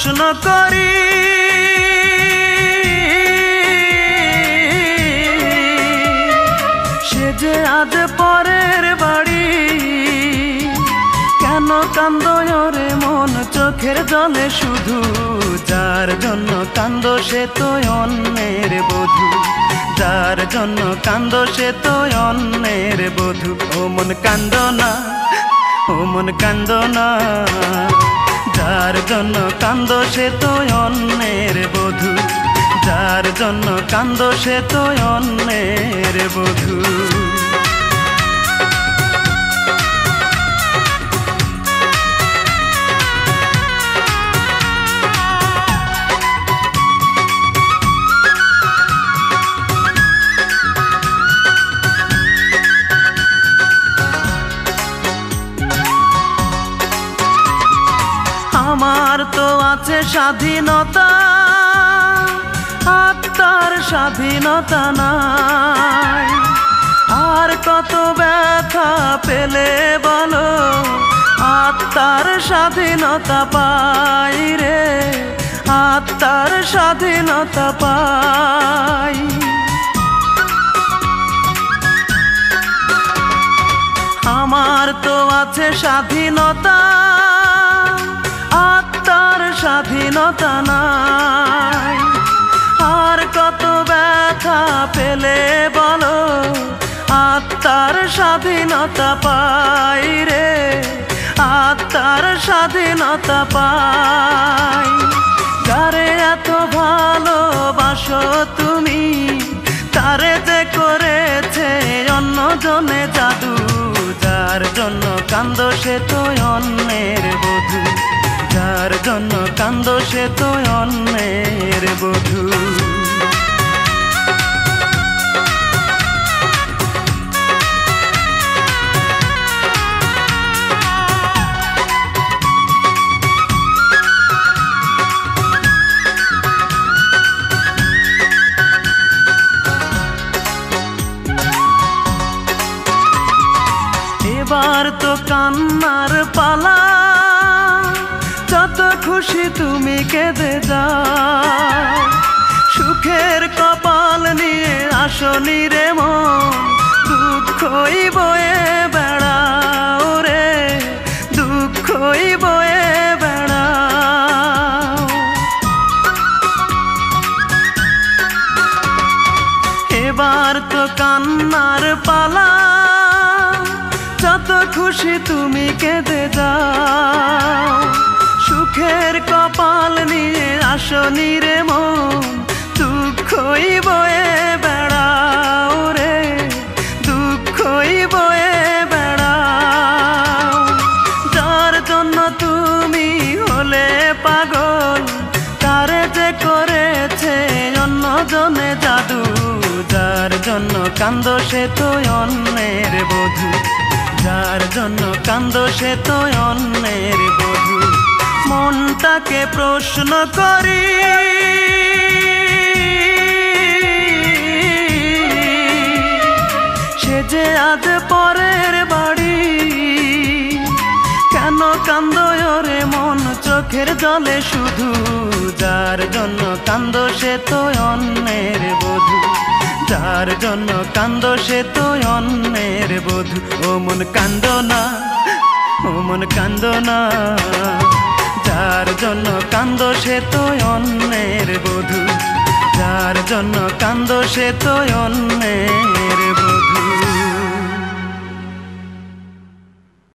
প্রশ্ন করি, সে যে আজ পরের বাড়ি, কেন কান্দো রে মন চোখের জলে শুধু? যার জন্য কান্দো সে তো অন্যের বধূ, যার জন্য কান্দো সে তো অন্যের বধূ। ও মন কান্দো না, ও মন কান্দো না, যার জন্য কান্দো সে তো অন্যের বধূ, যার জন্য কান্দো সে তো অন্যের বধূ। আমার তো আছে স্বাধীনতা, আত্মার স্বাধীনতা নাই। আর কত ব্যথা পেলে বলো, আত্মার স্বাধীনতা পাই রে, আত্মার স্বাধীনতা পাই। আমার তো আছে স্বাধীনতা, আত্মার স্বাধীনতা নাই। আর কত ব্যথা পেলে বলো, আত্মার স্বাধীনতা পাই রে, আত্মার স্বাধীনতা পাই। যারে এত ভালোবাসো তুমি, তারে যে করেছে অন্যজনে জাদু। যার জন্য কান্দো সে তো অন্যের বধূ, যার জন্য কান্দো সে তো অন্যের বধূ। এবার তো কান্নার পালা, যত খুশি তুমি কেঁদে যাও। সুখের কপাল নিয়ে আসনি রে মন, দুঃখই বয়ে বেড়াও রে, দুঃখই বয়ে বেড়াও। এবার তো কান্নার পালা, যত খুশি তুমি কেঁদে যাও। সুখের কপাল নিয়ে আসনি রে মন, দুঃখই বয়ে বেড়াও রে, দুঃখই বয়ে বেড়াও। যার জন্য তুমি হলে পাগল, তারে যে করেছে অন্যজনে জাদু। যার জন্য কান্দো সে তো অন্যের বধূ, যার জন্য কান্দো সে তো অন্যের বধূ। মনটাকে প্রশ্ন করি, সে যে আজ পরের বাড়ি, কেন কান্দো রে মন চোখের জলে শুধু? যার জন্য কান্দো সে তো অন্যের বধূ, যার জন্য কান্দো সে তো অন্যের বধূ। ও মন কান্দো না, ও মন কান্দো না, যার জন্য কান্দো সে তো অন্যের বধূ, যার জন্য কান্দো সে তো অন্যের